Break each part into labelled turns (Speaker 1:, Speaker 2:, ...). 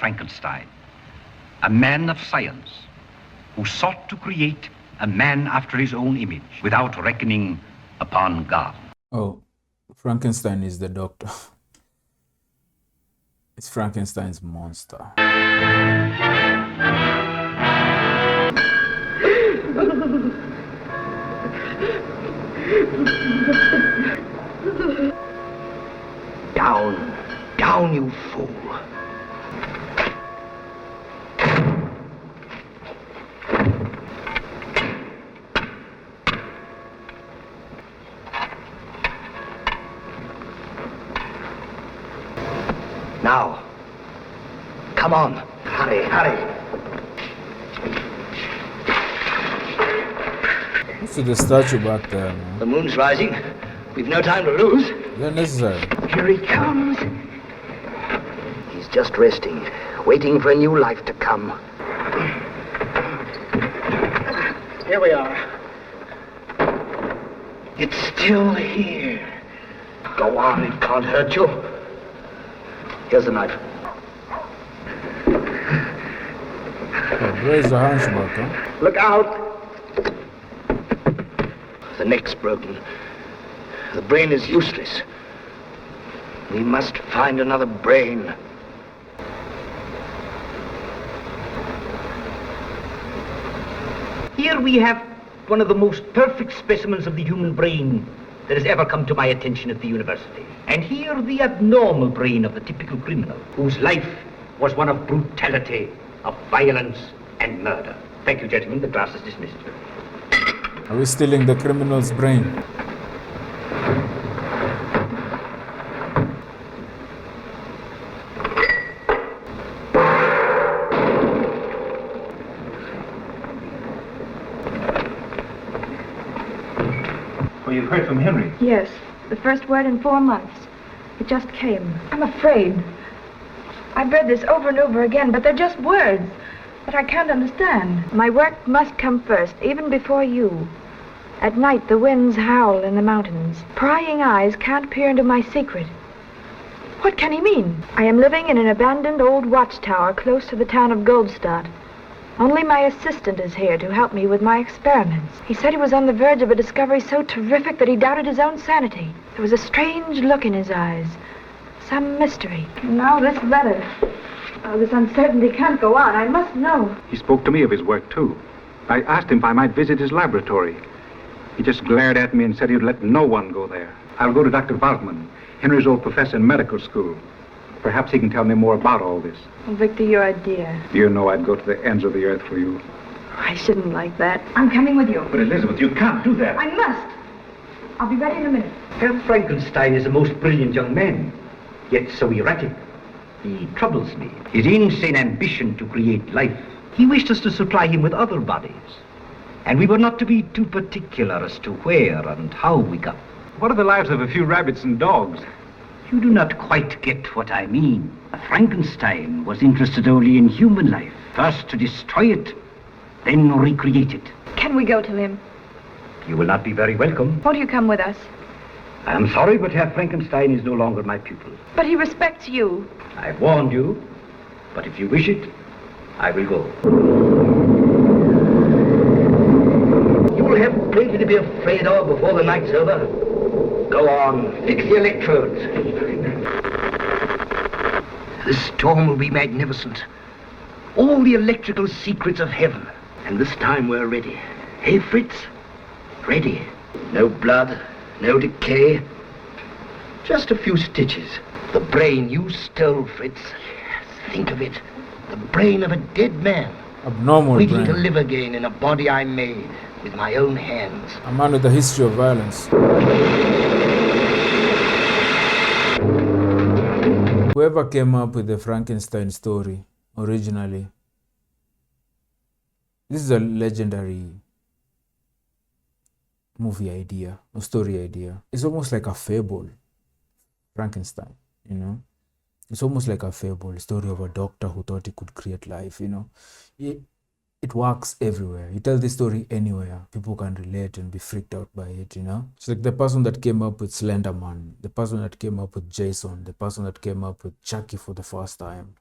Speaker 1: Frankenstein, a man of science who sought to create a man after his own image without reckoning upon God.
Speaker 2: Oh, Frankenstein is the doctor. It's Frankenstein's monster.
Speaker 3: Down, down, you fool. Now, come on. Hurry, hurry.
Speaker 2: What's with the statue back there, man?
Speaker 3: The moon's rising. We've no time to lose.
Speaker 2: Is that necessary?
Speaker 3: Here he comes. He's just resting, waiting for a new life to come. Here we are. It's still here. Go on, it can't hurt you. Here's the knife.
Speaker 2: Oh, where's the hunchback, huh?
Speaker 3: Look out! The neck's broken. The brain is useless. We must find another brain.
Speaker 4: Here we have one of the most perfect specimens of the human brain that has ever come to my attention at the university. And here the abnormal brain of the typical criminal, whose life was one of brutality, of violence and murder. Thank you, gentlemen. The class is dismissed.
Speaker 2: Are we stealing the criminal's brain?
Speaker 1: Well, you've heard from Henry.
Speaker 5: Yes, the first word in 4 months. It just came. I'm afraid. I've read this over and over again, but they're just words that I can't understand. My work must come first, even before you. At night, the winds howl in the mountains. Prying eyes can't peer into my secret. What can he mean? I am living in an abandoned old watchtower close to the town of Goldstadt. Only my assistant is here to help me with my experiments. He said he was on the verge of a discovery so terrific that he doubted his own sanity. There was a strange look in his eyes. Some mystery. Now this letter. Oh, this uncertainty can't go on. I must know.
Speaker 6: He spoke to me of his work, too. I asked him if I might visit his laboratory. He just glared at me and said he'd let no one go there. I'll go to Dr. Waldman, Henry's old professor in medical school. Perhaps he can tell me more about all this.
Speaker 5: Oh, Victor, you're a dear.
Speaker 6: You know I'd go to the ends of the earth for you.
Speaker 5: I shouldn't like that. I'm coming with you.
Speaker 1: But Elizabeth, you can't do that.
Speaker 5: I must. I'll be ready in a minute.
Speaker 4: Herr Frankenstein is a most brilliant young man, yet so erratic. He troubles me. His insane ambition to create life. He wished us to supply him with other bodies. And we were not to be too particular as to where and how we got.
Speaker 6: What are the lives of a few rabbits and dogs?
Speaker 4: You do not quite get what I mean. Frankenstein was interested only in human life. First to destroy it, then recreate it.
Speaker 5: Can we go to him?
Speaker 4: You will not be very welcome.
Speaker 5: Won't you come with us?
Speaker 4: I am sorry, but Herr Frankenstein is no longer my pupil.
Speaker 5: But he respects you.
Speaker 4: I've warned you, but if you wish it, I will go.
Speaker 3: You will have plenty to be afraid of before the night's over. Go on, fix the electrodes. This storm will be magnificent. All the electrical secrets of heaven. And this time we're ready. Hey, Fritz? Ready. No blood, no decay. Just a few stitches. The brain you stole, Fritz. Think of it. The brain of a dead man.
Speaker 2: Abnormal
Speaker 3: Waiting to
Speaker 2: brain.
Speaker 3: live again in a body I made with my own hands.
Speaker 2: A man with a history of violence. Whoever came up with the Frankenstein story originally, this is a legendary movie idea, a story idea. It's almost like a fable, Frankenstein, you know? It's almost like a fable, story of a doctor who thought he could create life, you know? It works everywhere. You tell this story anywhere, people can relate and be freaked out by it, you know? It's like the person that came up with Slenderman, the person that came up with Jason, the person that came up with Chucky for the first time,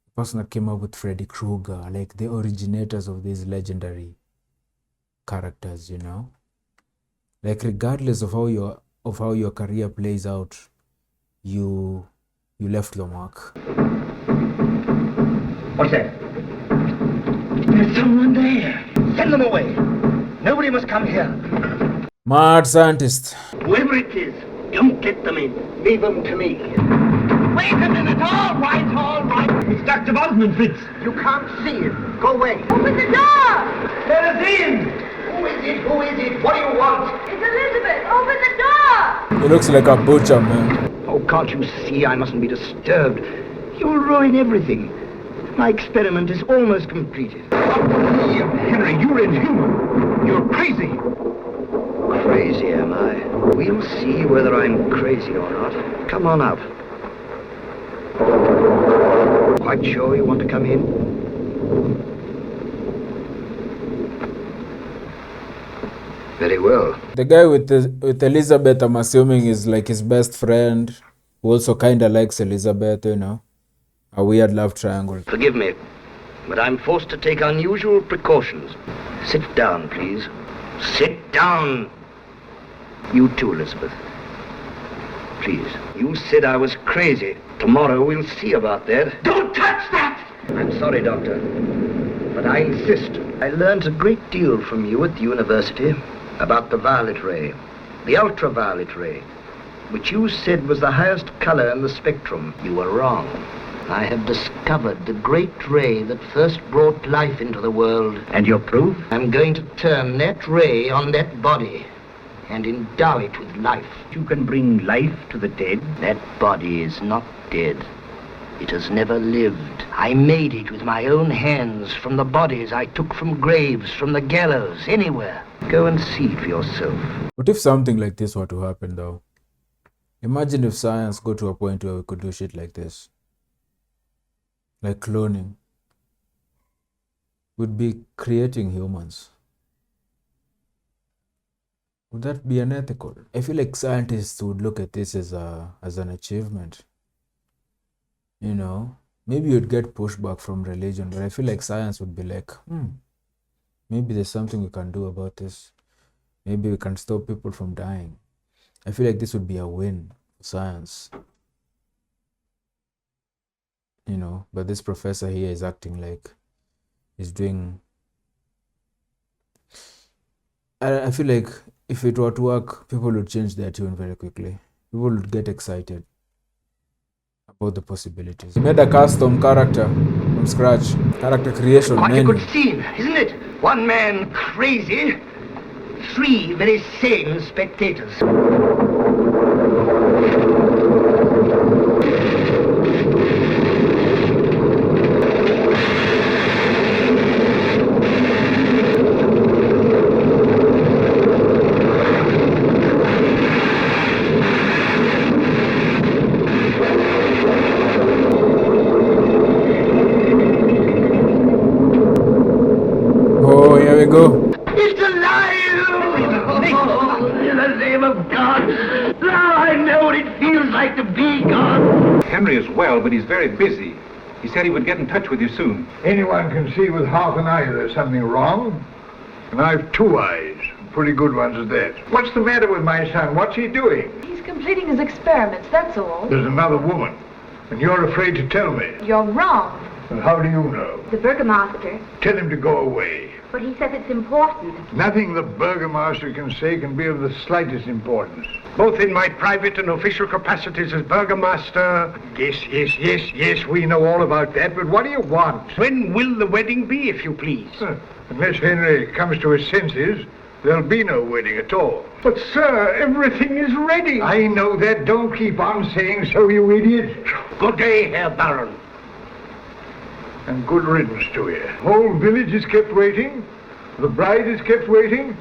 Speaker 2: the person that came up with Freddy Krueger, like the originators of these legendary characters, you know? Like regardless of how your career plays out, you left your mark.
Speaker 3: What's that? There's someone there. Send them away. Nobody must come here.
Speaker 2: Mad scientist.
Speaker 3: Whoever it is, don't let them in. Leave them to me. Wait a minute. All right, all right.
Speaker 4: It's Dr. Waldman, Fritz.
Speaker 3: You can't see him. Go away.
Speaker 5: Open the door!
Speaker 4: Let us in!
Speaker 3: Who is it? Who is it? What do you want?
Speaker 5: It's Elizabeth! Open the door!
Speaker 2: He looks like a butcher, man.
Speaker 3: Oh, can't you see I mustn't be disturbed? You'll ruin everything. My experiment is almost completed.
Speaker 6: Henry, you're inhuman. You're crazy.
Speaker 3: Crazy, am I? We'll see whether I'm crazy or not. Come on up. Quite sure you want to come in? Very well.
Speaker 2: The guy with Elizabeth, I'm assuming, is like his best friend, who also kind of likes Elizabeth, you know? A weird love triangle.
Speaker 3: Forgive me, but I'm forced to take unusual precautions. Sit down, please. Sit down. You too, Elizabeth. Please. You said I was crazy. Tomorrow we'll see about that. Don't touch that! I'm sorry, Doctor, but I insist. I learned a great deal from you at the university about the violet ray, the ultraviolet ray, which you said was the highest color in the spectrum. You were wrong. I have discovered the great ray that first brought life into the world.
Speaker 4: And your proof?
Speaker 3: I'm going to turn that ray on that body and endow it with life.
Speaker 4: You can bring life to the dead.
Speaker 3: That body is not dead. It has never lived. I made it with my own hands from the bodies I took from graves, from the gallows, anywhere. Go and see for yourself.
Speaker 2: What if something like this were to happen, though? Imagine if science got to a point where we could do shit like this. Like cloning. We'd be creating humans. Would that be unethical? I feel like scientists would look at this as an achievement. You know, maybe you'd get pushback from religion, but I feel like science would be like, maybe there's something we can do about this. Maybe we can stop people from dying. I feel like this would be a win for science. You know, but this professor here is acting like he's doing... I feel like if it were to work, people would change their tune very quickly. People would get excited about the possibilities. He made a custom character from scratch. Character creation.
Speaker 3: Quite
Speaker 2: menu.
Speaker 3: a good scene, isn't it? One man crazy, 3 very sane spectators.
Speaker 2: Oh, here we go.
Speaker 3: It's alive! In the name of God! Now I know what it feels like to be God!
Speaker 6: Henry is well, but he's very busy. He said he would get in touch with you soon.
Speaker 7: Anyone can see with half an eye there's something wrong. And I've 2 eyes, pretty good ones at that. What's the matter with my son? What's he doing?
Speaker 5: He's completing his experiments, that's all.
Speaker 7: There's another woman, and you're afraid to tell me.
Speaker 5: You're wrong.
Speaker 7: And how do you know?
Speaker 5: The Burgomaster.
Speaker 7: Tell him to go away.
Speaker 5: But he says it's important.
Speaker 7: Nothing the burgomaster can say can be of the slightest importance.
Speaker 6: Both in my private and official capacities as burgomaster.
Speaker 7: Yes, we know all about that, but what do you want?
Speaker 6: When will the wedding be, if you please?
Speaker 7: Unless Henry comes to his senses, there'll be no wedding at all.
Speaker 6: But, sir, everything is ready.
Speaker 7: I know that. Don't keep on saying so, you idiot.
Speaker 6: Good day, Herr Baron.
Speaker 7: And good riddance to you. The whole village is kept waiting, the bride is kept waiting,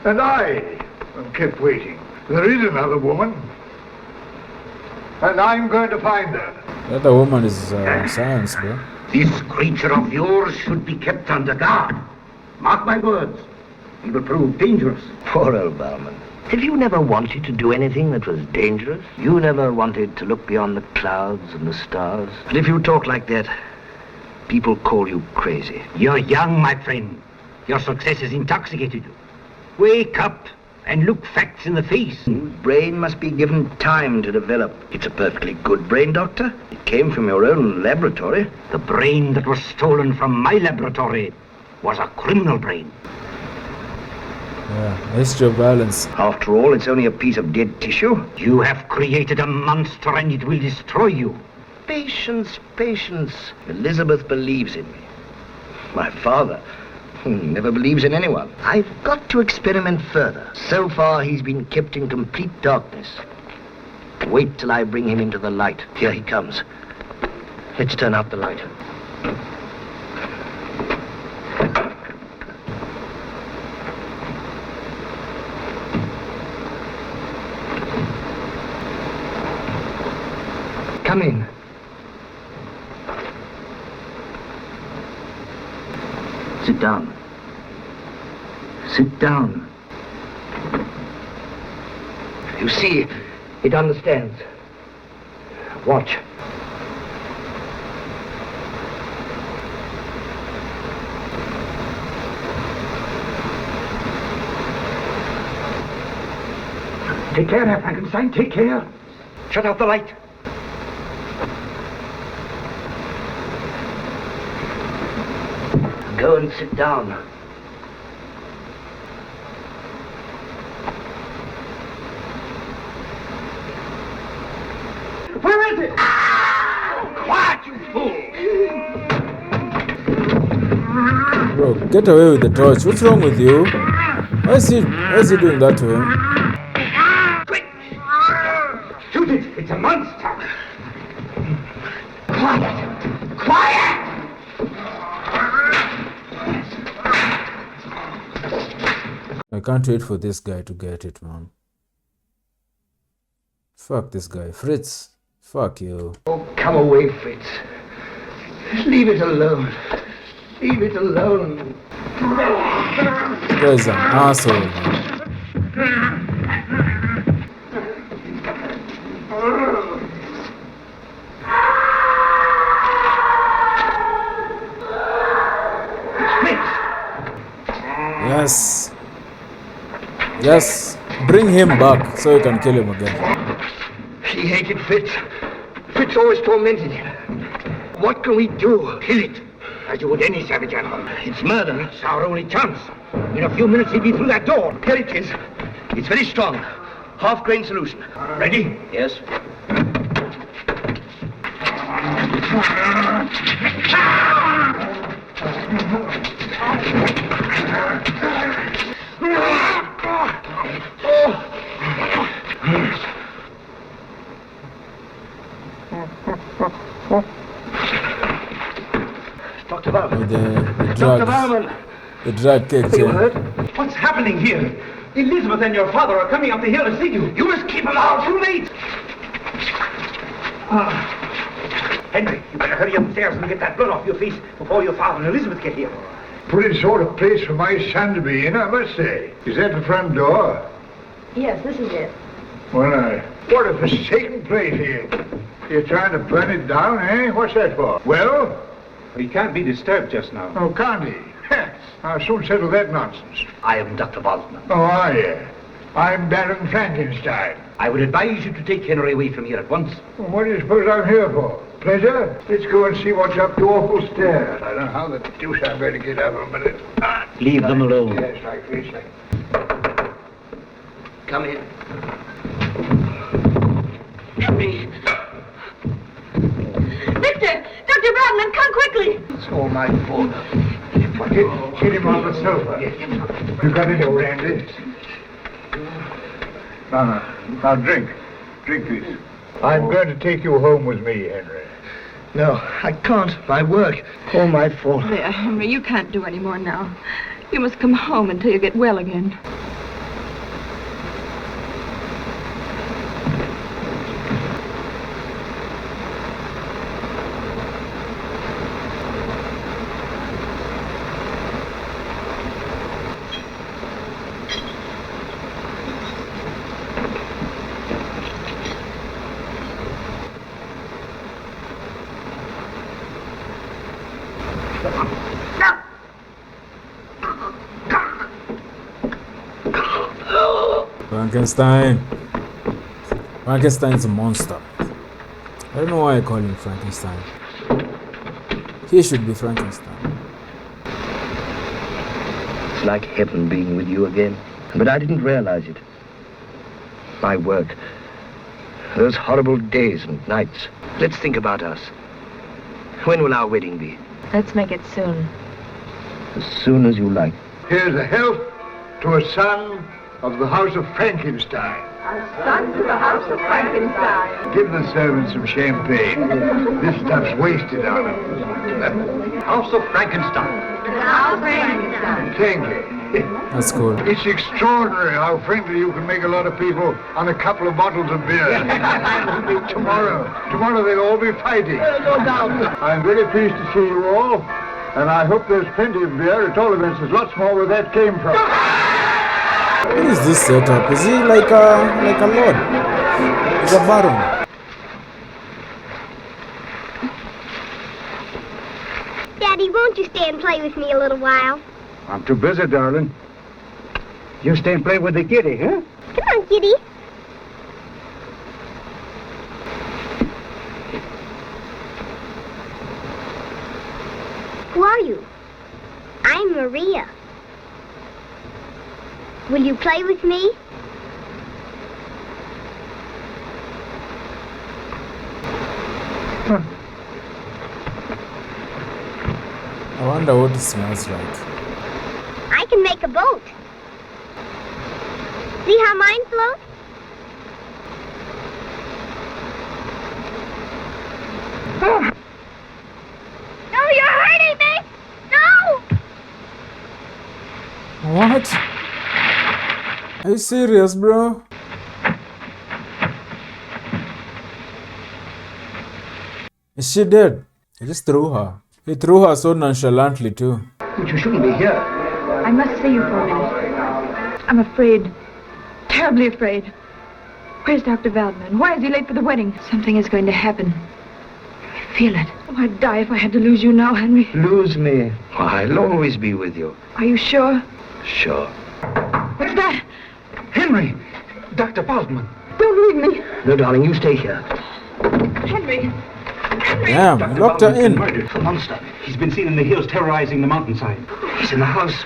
Speaker 7: and I am kept waiting. There is another woman, and I'm going to find her.
Speaker 2: The other woman is science, bro.
Speaker 4: This creature of yours should be kept under guard. Mark my words. He will prove dangerous.
Speaker 3: Poor old Bauman. Have you never wanted to do anything that was dangerous? You never wanted to look beyond the clouds and the stars? But if you talk like that, People call you crazy.
Speaker 4: You're young, my friend. Your success has intoxicated you. Wake up and look facts in the face.
Speaker 3: Your brain must be given time to develop. It's a perfectly good brain, Doctor. It came from your own laboratory.
Speaker 4: The brain that was stolen from my laboratory was a criminal brain.
Speaker 2: Yeah, history of violence.
Speaker 3: After all, it's only a piece of dead tissue.
Speaker 4: You have created a monster and it will destroy you.
Speaker 3: Patience, patience. Elizabeth believes in me. My father never believes in anyone. I've got to experiment further. So far, he's been kept in complete darkness. Wait till I bring him into the light. Here he comes. Let's turn out the light. Come in. Sit down. Sit down. You see, it understands. Watch.
Speaker 4: Take care there, Frankenstein. Take care. Shut out the light.
Speaker 3: Go and sit down.
Speaker 4: Where is it? Quiet, you fool!
Speaker 2: Bro, get away with the torch. What's wrong with you? Why is he doing that to him?
Speaker 4: Quick! Shoot it! It's a monster! Quiet! Quiet!
Speaker 2: I can't wait for this guy to get it, man. Fuck this guy. Fritz. Fuck you.
Speaker 3: Oh, come away, Fritz. Leave it alone. Leave it alone.
Speaker 2: This guy's an asshole, man. Yes. Yes. Bring him back so you can kill him again.
Speaker 3: He hated Fritz. Fritz always tormented him. What can we do?
Speaker 4: Kill it, as you would any savage animal.
Speaker 3: It's murder.
Speaker 4: It's our only chance. In a few minutes, he'll be through that door.
Speaker 3: Here it is. It's very strong. Half-grain solution.
Speaker 4: Ready?
Speaker 3: Yes. Dr. Varman.
Speaker 2: The drug kicked
Speaker 3: You
Speaker 2: him.
Speaker 3: heard?
Speaker 4: What's happening here? Elizabeth and your father are coming up the hill to see you. You must keep them out. Too late. Henry, you better hurry upstairs and get that blood off your face before your father and Elizabeth get here.
Speaker 7: Pretty sort of place for my son to be in, I must say. Is that the front door?
Speaker 5: Yes, this is it.
Speaker 7: Well, what a forsaken place here. You're trying to burn it down, eh? What's that for? Well?
Speaker 6: He can't be disturbed just now.
Speaker 7: Oh, can't he? I'll soon settle that nonsense.
Speaker 4: I am Dr. Waldman.
Speaker 7: Oh, are you? I'm Baron Frankenstein.
Speaker 4: I would advise you to take Henry away from here at once.
Speaker 7: Well, what do you suppose I'm here for? Pleasure? Let's go and see what's up the awful stairs. I don't know how the deuce I'm going to get up them, but
Speaker 4: Leave them alone.
Speaker 7: Yes, like this, like...
Speaker 3: Come in.
Speaker 5: Victor! Dr. Rodman, come quickly!
Speaker 3: It's all my fault.
Speaker 7: Get him on the sofa. You got it, old Randy? Now drink. Drink this. I'm going to take you home with me, Henry.
Speaker 3: No, I can't. My work. All my fault.
Speaker 5: There, Henry, you can't do any more now. You must come home until you get well again.
Speaker 2: Frankenstein. Frankenstein's a monster. I don't know why I call him Frankenstein. He should be Frankenstein.
Speaker 3: It's like heaven being with you again. But I didn't realize it. My work. Those horrible days and nights. Let's think about us. When will our wedding be?
Speaker 5: Let's make it soon.
Speaker 3: As soon as you like.
Speaker 7: Here's a health to a son of the house of Frankenstein.
Speaker 5: A son to the house of Frankenstein.
Speaker 7: Give the servants some champagne. This stuff's wasted on them.
Speaker 4: House of Frankenstein.
Speaker 5: The house of Frankenstein.
Speaker 7: Thank you.
Speaker 2: That's cool.
Speaker 7: It's extraordinary how friendly you can make a lot of people on a couple of bottles of beer. Tomorrow they'll all be fighting.
Speaker 3: No doubt.
Speaker 7: I'm very pleased to see you all, and I hope there's plenty of beer. At all events, there's lots more where that came from.
Speaker 2: What is this setup? Is he like a lord? He's a baron.
Speaker 8: Daddy, won't you stay and play with me a little while?
Speaker 6: I'm too busy, darling. You stay and play with the kitty, huh?
Speaker 8: Come on, Kitty. Who are you? I'm Maria. Will you play with me?
Speaker 2: I wonder what it smells like.
Speaker 8: I can make a boat. See how mine floats? No, you're hurting me! No!
Speaker 2: What? Are you serious, bro? Is she dead? He just threw her. He threw her so nonchalantly too.
Speaker 3: But you shouldn't be here.
Speaker 5: I must see you for a minute. I'm afraid. Terribly afraid. Where's Dr. Waldman? Why is he late for the wedding? Something is going to happen. I feel it. Oh, I'd die if I had to lose you now, Henry.
Speaker 3: Lose me. Oh, I'll always be with you.
Speaker 5: Are you sure?
Speaker 3: Sure.
Speaker 5: What's that?
Speaker 6: Henry! Dr. Waldman.
Speaker 5: Don't leave me.
Speaker 3: No, darling, you stay here.
Speaker 5: Henry.
Speaker 2: Damn, he locked her in.
Speaker 6: Murdered. The monster. He's been seen in the hills terrorizing the mountainside.
Speaker 3: He's in the house.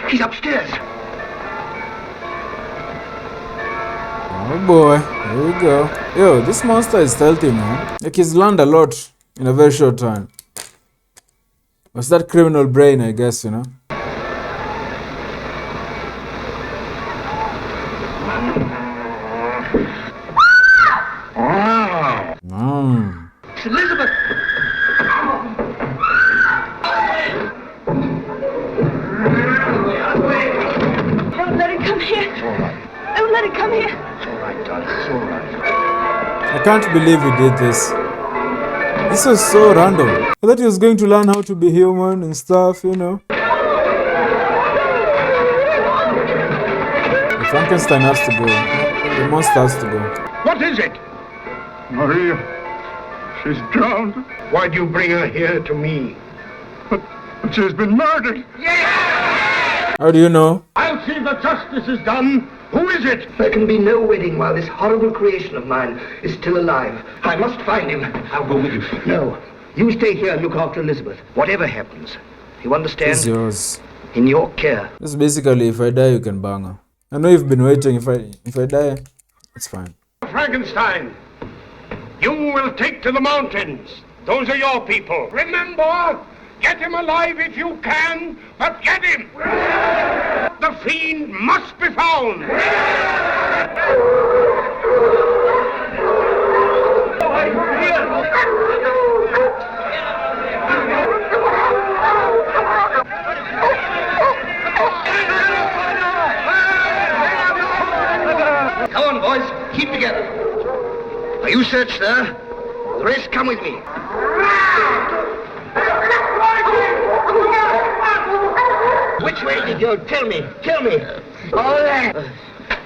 Speaker 3: He's upstairs.
Speaker 2: Oh boy, here we go. Yo, this monster is stealthy, man. Like he's learned a lot in a very short time. What's that criminal brain, I guess, you know?
Speaker 3: It's Elizabeth.
Speaker 5: Don't let it come here.
Speaker 3: It's all right.
Speaker 5: Don't let it come here.
Speaker 3: It's all right, darling. It's all right.
Speaker 2: I can't believe he did this. This was so random. I thought he was going to learn how to be human and stuff, you know. The Frankenstein has to go. The monster has to go.
Speaker 7: What is it? Maria. She's drowned. Why'd you bring her here to me? But she's been murdered.
Speaker 2: How do you know?
Speaker 7: I'll see that justice is done. Who is it?
Speaker 3: There can be no wedding while this horrible creation of mine is still alive. I must find him.
Speaker 4: I'll go with you.
Speaker 3: No. You stay here and look after Elizabeth. Whatever happens. You understand?
Speaker 2: It's yours.
Speaker 3: In your care.
Speaker 2: This is basically, if I die, you can bang her. I know you've been waiting. If I die, it's fine.
Speaker 7: Frankenstein, you will take to the mountains. Those are your people. Remember, get him alive if you can, but get him. The fiend must be found.
Speaker 3: Come on, boys. Keep together. Now, you search there. The rest come with me. Which way did you tell me? Tell me. All right.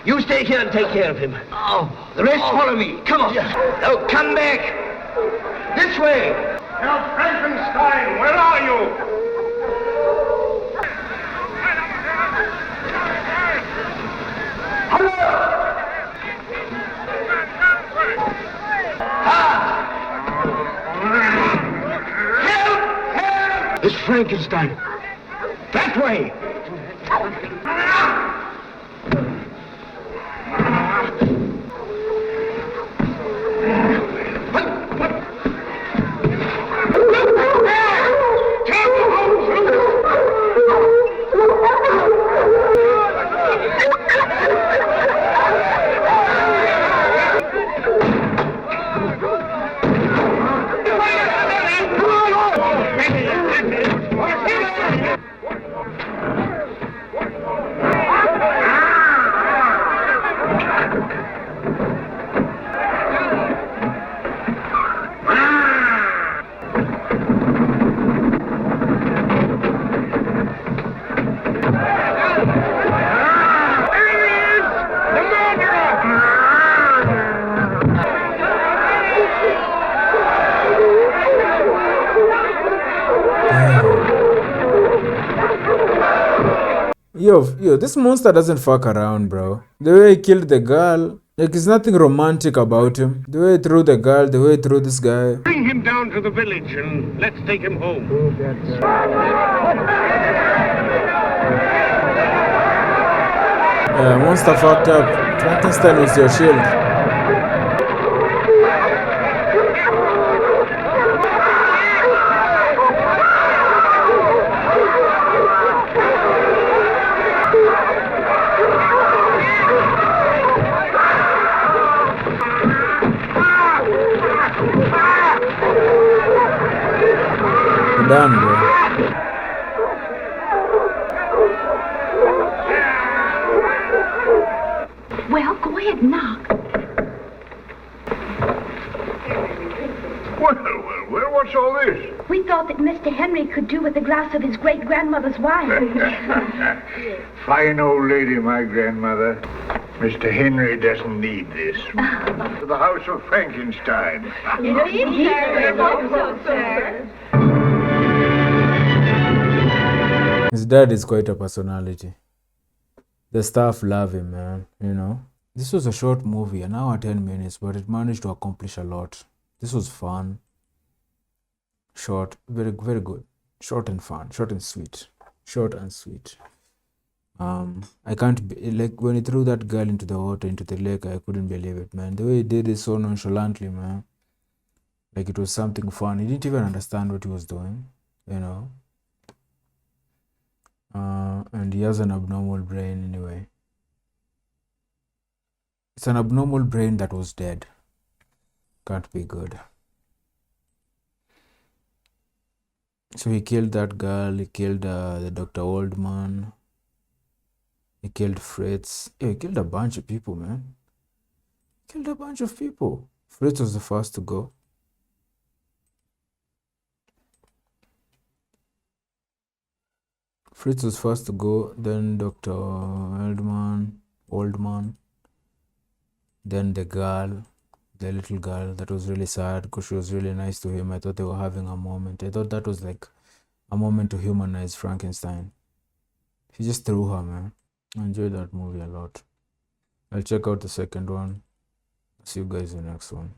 Speaker 3: You stay here and take care of him. The rest follow me. Come on. Now come back. This way.
Speaker 7: Herr Frankenstein, where are you?
Speaker 3: It's Frankenstein. That way!
Speaker 2: Yo, this monster doesn't fuck around, bro. The way he killed the girl, like, there's nothing romantic about him. The way he threw the girl, the way he threw this guy.
Speaker 9: Bring him down to the village and let's take him home.
Speaker 2: Yeah, monster fucked up. Frankenstein was your shield. Done, bro.
Speaker 8: Well, go ahead and knock.
Speaker 7: Well, what's all this?
Speaker 8: We thought that Mr. Henry could do with a glass of his great-grandmother's wine.
Speaker 7: Fine old lady, my grandmother. Mr. Henry doesn't need this. To the house of Frankenstein.
Speaker 2: His dad is quite a personality. The staff love him, man, you know. This was a short movie, an hour 10 minutes, but it managed to accomplish a lot. This was fun. Short, very, very good. Short and fun, short and sweet. Short and sweet. I can't be, like, when he threw that girl into the water, into the lake, I couldn't believe it, man. The way he did it so nonchalantly, man. Like it was something fun. He didn't even understand what he was doing, you know. And he has an abnormal brain anyway. It's an abnormal brain that was dead. Can't be good. So he killed that girl, he killed the Dr. Oldman. He killed Fritz. Yeah, he killed a bunch of people, man. Killed a bunch of people. Fritz was the first to go. Fritz was first to go, then Dr. Oldman, then the girl, the little girl that was really sad because she was really nice to him. I thought they were having a moment. I thought that was like a moment to humanize Frankenstein. He just threw her, man. I enjoyed that movie a lot. I'll check out the second one. See you guys in the next one.